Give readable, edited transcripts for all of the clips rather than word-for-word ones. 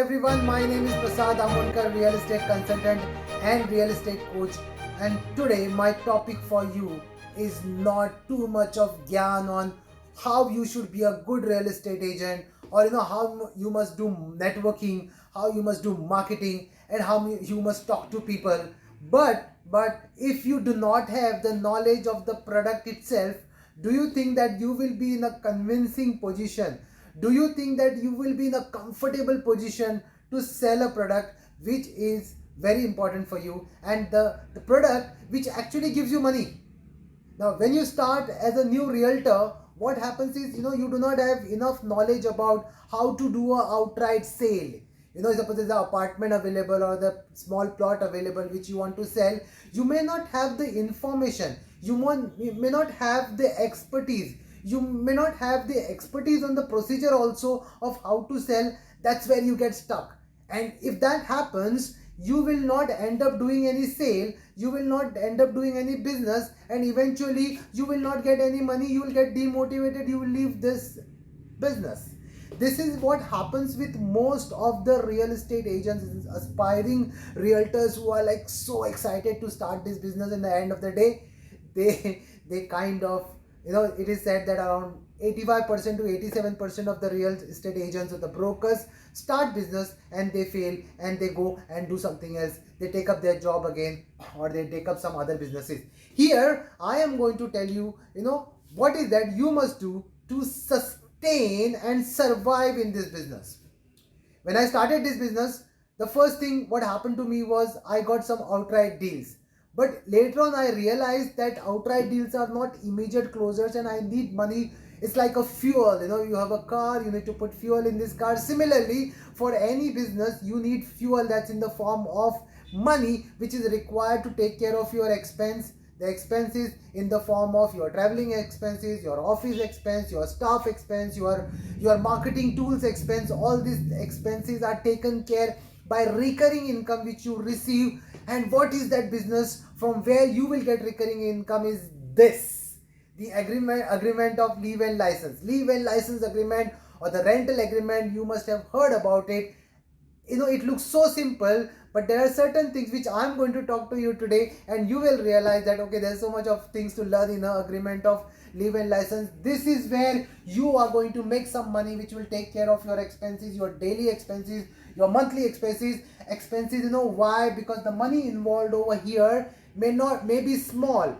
everyone, my name is Prasad Amonkar, real estate consultant and real estate coach. And today my topic for you is not too much of gyan on how you should be a good real estate agent, or how you must do networking, how you must do marketing, and how you must talk to people. But if you do not have the knowledge of the product itself, do you think that you will be in a convincing position? Do you think that you will be in a comfortable position to sell a product which is very important for you, and the product which actually gives you money? Now, when you start as a new realtor, what happens is, you do not have enough knowledge about how to do an outright sale. Suppose there's an apartment available or the small plot available which you want to sell. You may not have the information. You may not have the expertise. You may not have the expertise on the procedure also of how to sell. That's where you get stuck. And if that happens, you will not end up doing any sale, you will not end up doing any business, and eventually you will not get any money, you will get demotivated, you will leave this business. This is what happens with most of the real estate agents, aspiring realtors who are like so excited to start this business. In the end of the day, they kind of, it is said that around 85% to 87% of the real estate agents or the brokers start business and they fail and they go and do something else. They take up their job again, or they take up some other businesses. Here, I am going to tell you, what is that you must do to sustain and survive in this business. When I started this business, the first thing what happened to me was I got some outright deals. But later on, I realized that outright deals are not immediate closers, and I need money. It's like a fuel. You have a car, you need to put fuel in this car. Similarly, for any business, you need fuel that's in the form of money, which is required to take care of your expense. The expenses in the form of your traveling expenses, your office expense, your staff expense, your marketing tools expense. All these expenses are taken care by recurring income which you receive. And what is that business from where you will get recurring income is this: the agreement of leave and license agreement, or the rental agreement. You must have heard about it. It looks so simple, but there are certain things which I'm going to talk to you today, and you will realize that okay, there's so much of things to learn in an agreement of leave and license. This is where you are going to make some money which will take care of your expenses, your daily expenses, your monthly expenses. Why? Because the money involved over here may be small.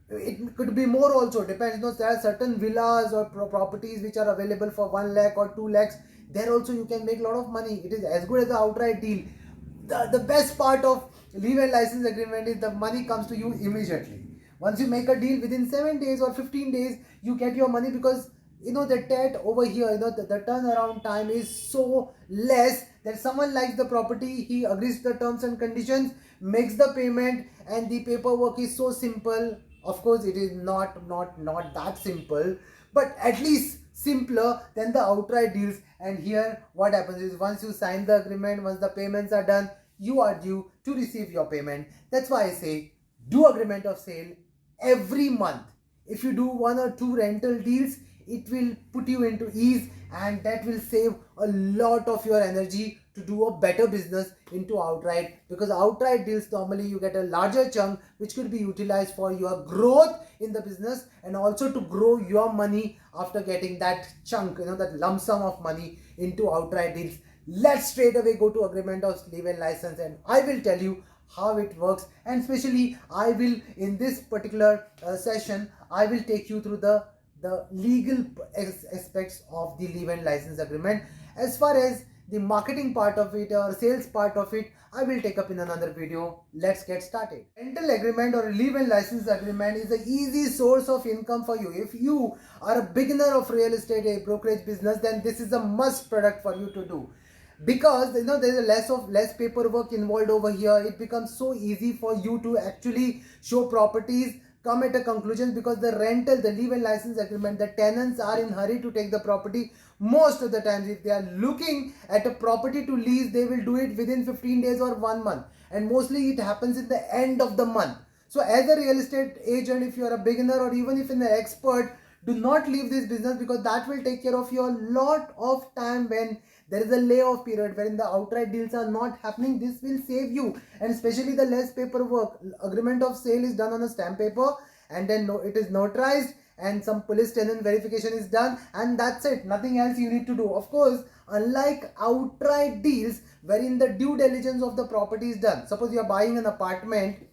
It could be more also, depends. There are certain villas or properties which are available for 1 lakh or 2 lakhs. There also you can make a lot of money. It is as good as the outright deal. The best part of leave and license agreement is the money comes to you immediately. Once you make a deal, within 7 days or 15 days, you get your money, because the debt over here, the turnaround time is so less that someone likes the property, he agrees to the terms and conditions, makes the payment, and the paperwork is so simple. Of course, it is not that simple, but at least simpler than the outright deals. And here, what happens is, once you sign the agreement, once the payments are done, you are due to receive your payment. That's why I say, do agreement of sale every month. If you do 1 or 2 rental deals, it will put you into ease, and that will save a lot of your energy to do a better business into outright. Because outright deals, normally you get a larger chunk which could be utilized for your growth in the business, and also to grow your money after getting that chunk, that lump sum of money into outright deals. Let's straight away go to agreement of leave and license, and I will tell you how it works. And especially I will, in this particular session, I will take you through the legal aspects of the leave and license agreement. As far as the marketing part of it or sales part of it, I will take up in another video. Let's get started. Rental agreement or leave and license agreement is an easy source of income for you. If you are a beginner of real estate, a brokerage business, then this is a must product for you to do. Because there's less paperwork involved over here. It becomes so easy for you to actually show properties, come at a conclusion, because the leave and license agreement, the tenants are in hurry to take the property. Most of the times, if they are looking at a property to lease, they will do it within 15 days or 1 month, and mostly it happens in the end of the month. So as a real estate agent, if you are a beginner or even if you're an expert, do not leave this business, because that will take care of your lot of time when there is a layoff period wherein the outright deals are not happening, this will save you. And especially the less paperwork. Agreement of sale is done on a stamp paper, and then it is notarized, and some police tenant verification is done, and that's it. Nothing else you need to do. Of course, unlike outright deals wherein the due diligence of the property is done. Suppose you are buying an apartment,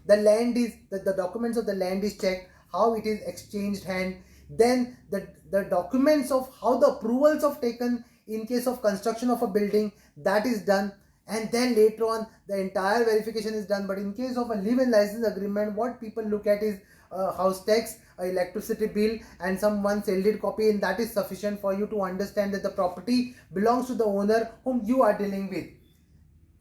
the land is, the documents of the land is checked, how it is exchanged hand, then the documents of how the approvals of taken in case of construction of a building, that is done, and then later on the entire verification is done. But in case of a live-in license agreement, what people look at is house tax, electricity bill, and some one deed copy, and that is sufficient for you to understand that the property belongs to the owner whom you are dealing with.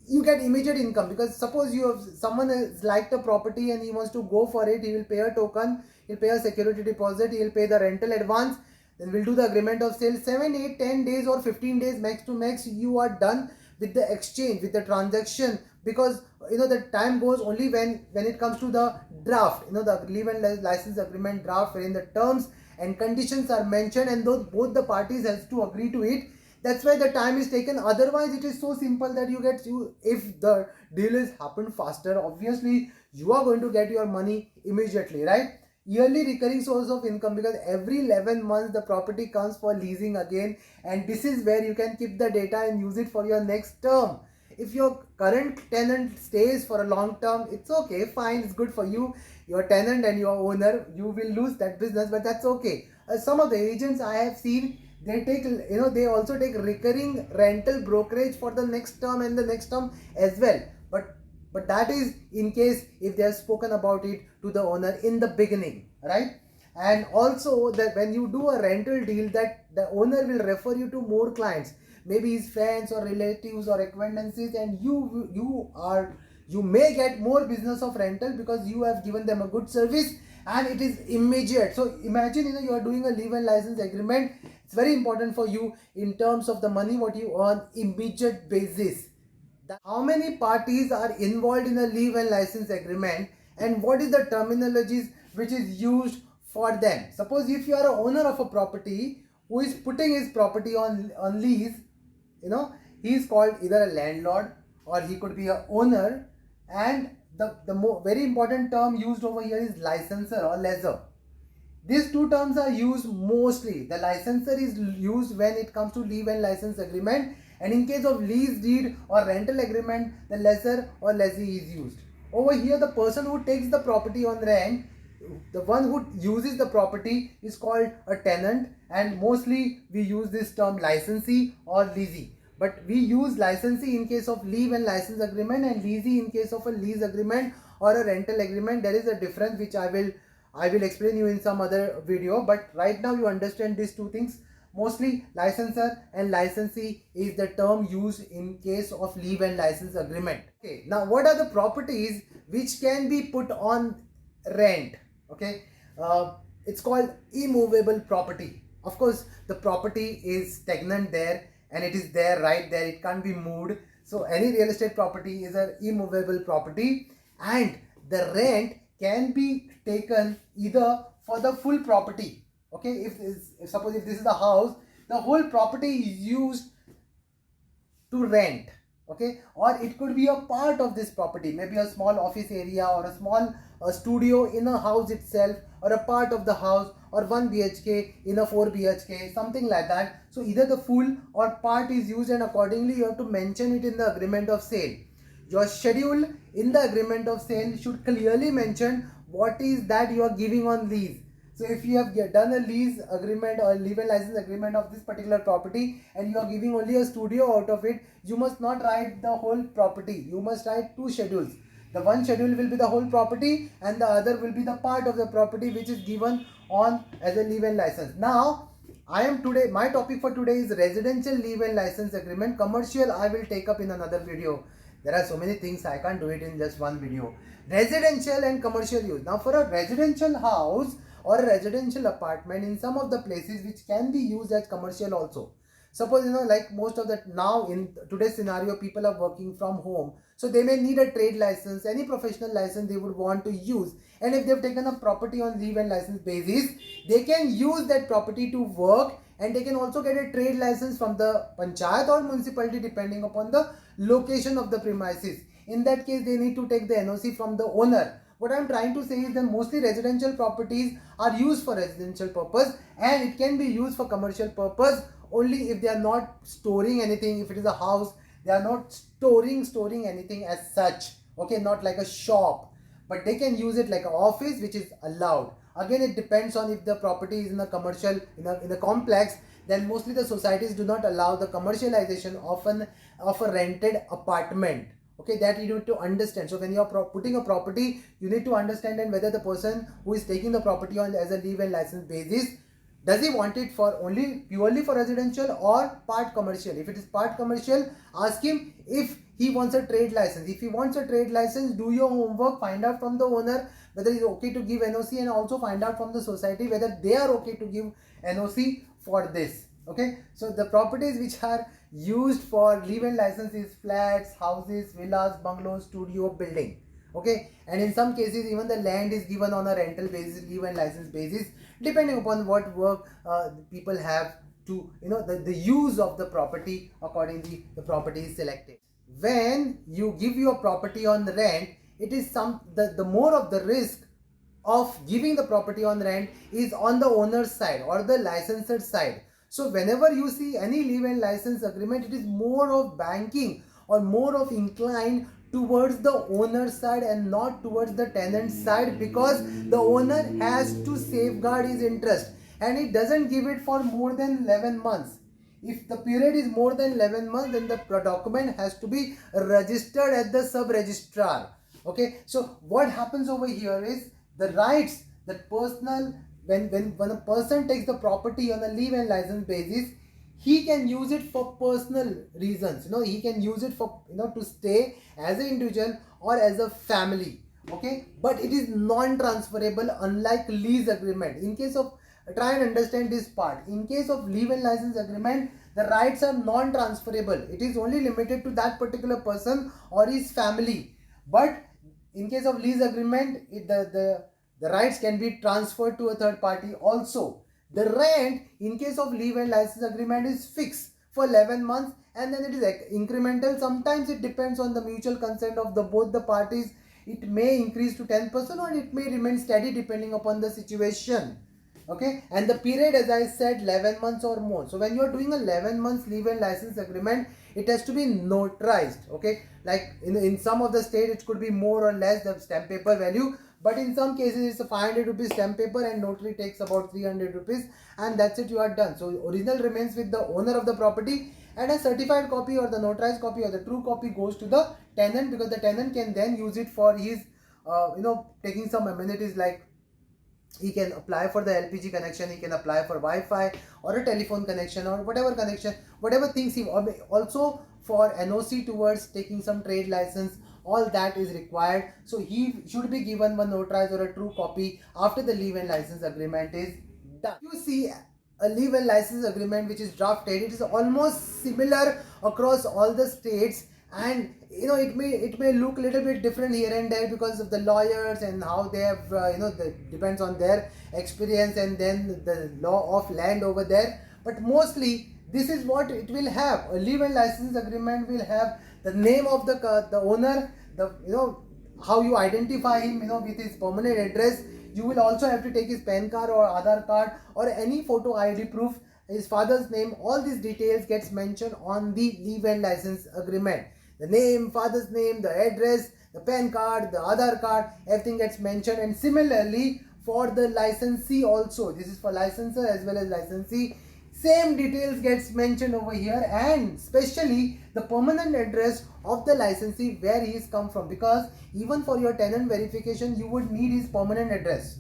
You get immediate income, because suppose you have someone has liked a property and he wants to go for it, he will pay a token, he'll pay a security deposit, he'll pay the rental advance, then we'll do the agreement of sale. 7, 8, 10 days or 15 days max to max, you are done with the exchange, with the transaction, because the time goes only when it comes to the draft, the live-in license agreement draft, wherein the terms and conditions are mentioned, and both the parties has to agree to it. That's why the time is taken. Otherwise, it is so simple that if the deal is happened faster, obviously you are going to get your money immediately, right? Yearly recurring source of income, because every 11 months the property comes for leasing again, and this is where you can keep the data and use it for your next term. If your current tenant stays for a long term, it's okay, fine, it's good for you. Your tenant and your owner, you will lose that business, but that's okay. Some of the agents I have seen, they take, they also take recurring rental brokerage for the next term and the next term as well. But that is in case if they have spoken about it to the owner in the beginning, right? And also that when you do a rental deal, that the owner will refer you to more clients, maybe his friends or relatives or acquaintances, and you may get more business of rental because you have given them a good service and it is immediate. So imagine, you are doing a live-in license agreement. It's very important for you in terms of the money what you earn immediate basis. How many parties are involved in a live-in license agreement, and what is the terminologies which is used for them? Suppose if you are an owner of a property who is putting his property on lease, he is called either a landlord or he could be a owner, and the very important term used over here is licensor or lessor. These two terms are used mostly. The licensor is used when it comes to live-in license agreement, and in case of lease deed or rental agreement, the lessor or lessee is used. Over here, the person who takes the property on rent, the one who uses the property, is called a tenant, and mostly we use this term licensee or leasee. But we use licensee in case of live-in license agreement and leasee in case of a lease agreement or a rental agreement. There is a difference which I will explain you in some other video, but right now you understand these two things. Mostly licensor and licensee is the term used in case of live-in license agreement. Okay, now what are the properties which can be put on rent? Okay, it's called immovable property. Of course, the property is stagnant there and it is there right there, it can't be moved. So any real estate property is an immovable property, and the rent can be taken either for the full property. Okay, suppose if this is the house, the whole property is used to rent. Okay, or it could be a part of this property, maybe a small office area or a small studio in a house itself, or a part of the house, or 1 BHK in a 4 BHK, something like that. So either the full or part is used, and accordingly you have to mention it in the agreement of sale. Your schedule in the agreement of sale should clearly mention what is that you are giving on lease. So if you have done a lease agreement or live-in license agreement of this particular property and you are giving only a studio out of it, you must not write the whole property. You must write two schedules. The one schedule will be the whole property and the other will be the part of the property which is given on as a live-in license. Now, my topic for today is residential live-in license agreement. Commercial I will take up in another video. There are so many things, I can't do it in just one video. Residential and commercial use. Now for a residential house or a residential apartment, in some of the places which can be used as commercial also. Suppose, like most of the, now in today's scenario, people are working from home. So they may need a trade license, any professional license they would want to use. And if they've taken a property on live-in license basis, they can use that property to work and they can also get a trade license from the panchayat or municipality depending upon the location of the premises. In that case, they need to take the NOC from the owner. What I'm trying to say is that mostly residential properties are used for residential purpose, and it can be used for commercial purpose only if they are not storing anything. If it is a house, they are not storing anything as such, okay, not like a shop, but they can use it like an office, which is allowed. Again, it depends on if the property is in a commercial, in a complex, then mostly the societies do not allow the commercialization of a rented apartment. Okay, that you need to understand. So when you are putting a property, you need to understand and whether the person who is taking the property on as a leave and license basis, does he want it for purely for residential or part commercial. If it is part commercial, ask him if he wants a trade license. If he wants a trade license, do your homework, find out from the owner whether he is okay to give NOC, and also find out from the society whether they are okay to give NOC for this. Okay, so the properties which are used for leave and license is flats, houses, villas, bungalows, studio, building. Okay, and in some cases even the land is given on a rental basis, leave and license basis, depending upon what work people have to, the use of the property. Accordingly, the property is selected. When you give your property on rent, it is the more of the risk of giving the property on rent is on the owner's side or the licensor side. So whenever you see any leave and license agreement, it is more of banking or more of inclined towards the owner's side and not towards the tenant's side, because the owner has to safeguard his interest and he doesn't give it for more than 11 months. If the period is more than 11 months, then the document has to be registered at the sub-registrar. Okay, so what happens over here is the rights that personal, when a person takes the property on a leave and license basis, he can use it for personal reasons. He can use it for, to stay as an individual or as a family. Okay, but it is non-transferable, unlike lease agreement. In case of, try and understand this part. In case of leave and license agreement, the rights are non-transferable. It is only limited to that particular person or his family. But in case of lease agreement, the rights can be transferred to a third party also. The rent in case of leave and license agreement is fixed for 11 months, and then it is incremental. Sometimes it depends on the mutual consent of both the parties. It may increase to 10% or it may remain steady depending upon the situation. Okay, and the period, as I said, 11 months or more. So when you are doing a 11 months leave and license agreement, it has to be notarized. Okay, like in some of the state it could be more or less the stamp paper value, but in some cases it's a 500 rupees stamp paper and notary takes about 300 rupees, and that's it, you are done. So original remains with the owner of the property, and a certified copy or the notarized copy or the true copy goes to the tenant, because the tenant can then use it for his taking some amenities, like he can apply for the LPG connection, he can apply for Wi-Fi or a telephone connection or whatever connection, whatever things he, also for NOC towards taking some trade license, all that is required. So he should be given one notarized or a true copy after the leave and license agreement is done. You see a leave and license agreement which is drafted, it is almost similar across all the states, and it may look a little bit different here and there because of the lawyers and how they have depends on their experience and then the law of land over there, but mostly this is what it will have. A leave and license agreement will have the name of the owner, how you identify him, with his permanent address. You will also have to take his PAN card or Aadhaar card or any photo ID proof, his father's name. All these details gets mentioned on the leave and license agreement. The name, father's name, the address, the PAN card, the Aadhaar card, everything gets mentioned. And similarly for the licensee also, this is for licensor as well as licensee, same details gets mentioned over here, and especially the permanent address of the licensee, where he is come from, because even for your tenant verification you would need his permanent address,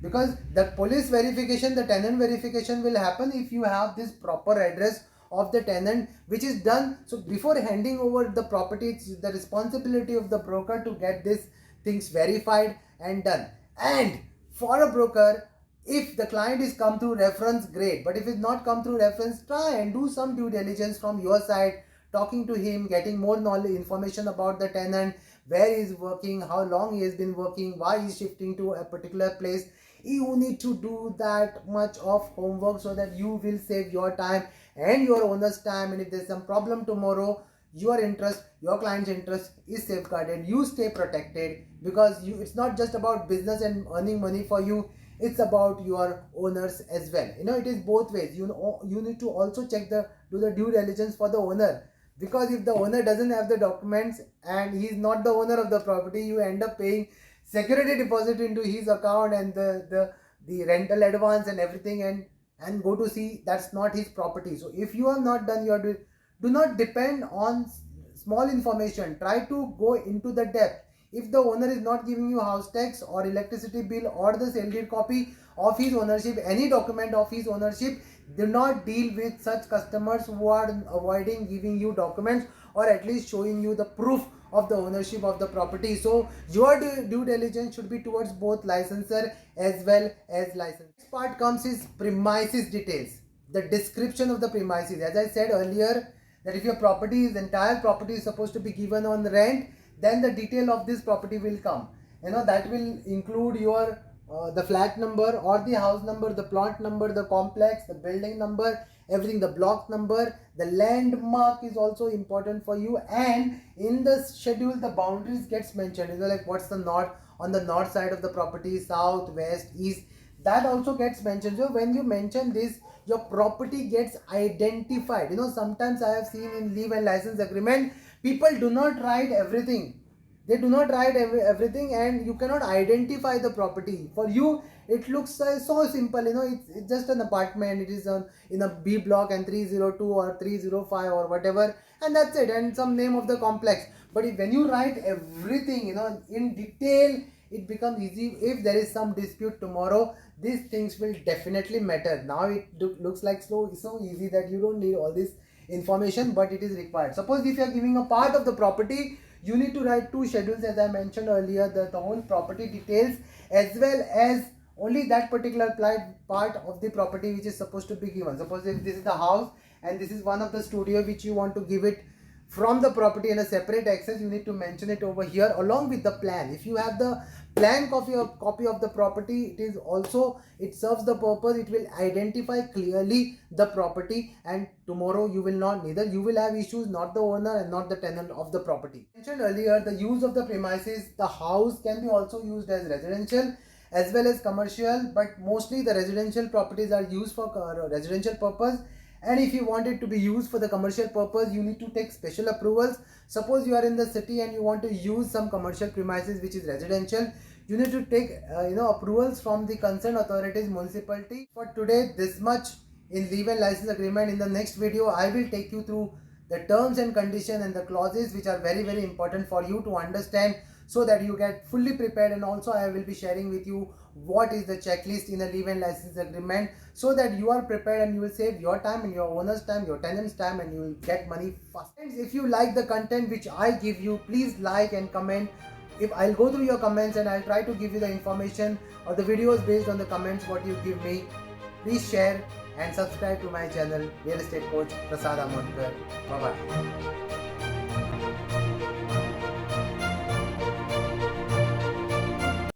because the police verification, the tenant verification will happen if you have this proper address of the tenant, which is done. So before handing over the property, it's the responsibility of the broker to get these things verified and done. And for a broker, if the client is come through reference, great, but if it's not come through reference, try and do some due diligence from your side, talking to him, getting more knowledge, information about the tenant, where he is working, how long he has been working, why he is shifting to a particular place. You need to do that much of homework so that you will save your time and your owner's time. And if there's some problem tomorrow, your interest, your client's interest is safeguarded. You stay protected, because it's not just about business and earning money for you, it's about your owners as well. It is both ways. You need to also do the due diligence for the owner, because if the owner doesn't have the documents and he's not the owner of the property, you end up paying security deposit into his account and the rental advance and everything, and go to see that's not his property. So if you have not done your do not depend on small information. Try to go into the depth. If the owner is not giving you house tax or electricity bill or the sale deed copy of his ownership, any document of his ownership, do not deal with such customers who are avoiding giving you documents or at least showing you the proof of the ownership of the property. So your due diligence should be towards both licensor as well as license. Next part comes is premises details, the description of the premises. As I said earlier, that if your entire property is supposed to be given on rent, then the detail of this property will come. That will include your the flat number or the house number, the plot number, the complex, the building number, everything, the block number, the landmark is also important for you. And in the schedule, the boundaries gets mentioned, like what's the north, on the north side of the property, south, west, east, that also gets mentioned. So when you mention this, your property gets identified. Sometimes I have seen in leave and license agreement, people do not write everything. They do not write everything, and you cannot identify the property. For you, it looks so simple. It's just an apartment. It is in a B block and 302 or 305 or whatever, and that's it. And some name of the complex. But when you write everything, in detail, it becomes easy. If there is some dispute tomorrow, these things will definitely matter. Now it looks like so easy that you don't need all this information, but it is required. Suppose if you are giving a part of the property, you need to write 2 schedules, as I mentioned earlier, the whole property details as well as only that particular part of the property which is supposed to be given. Suppose if this is the house and this is one of the studio which you want to give it from the property in a separate access, you need to mention it over here along with the plan. If you have the plan copy of the property, it serves the purpose. It will identify clearly the property, and tomorrow you will have issues, not the owner and not the tenant of the property. I mentioned earlier the use of the premises. The house can be also used as residential as well as commercial, but mostly the residential properties are used for residential purpose. And if you want it to be used for the commercial purpose, you need to take special approvals. Suppose you are in the city and you want to use some commercial premises which is residential, you need to take approvals from the concerned authorities, municipality. For today, this much in leave and license agreement. In the next video, I will take you through the terms and conditions and the clauses which are very, very important for you to understand, so that you get fully prepared. And also I will be sharing with you what is the checklist in a leave and license agreement, so that you are prepared and you will save your time and your owner's time, your tenant's time, and you will get money fast. Friends, if you like the content which I give you, please like and comment. If I'll go through your comments and I'll try to give you the information or the videos based on the comments what you give me. Please share and subscribe to my channel, Real Estate Coach Prasad Amonkar. Bye bye.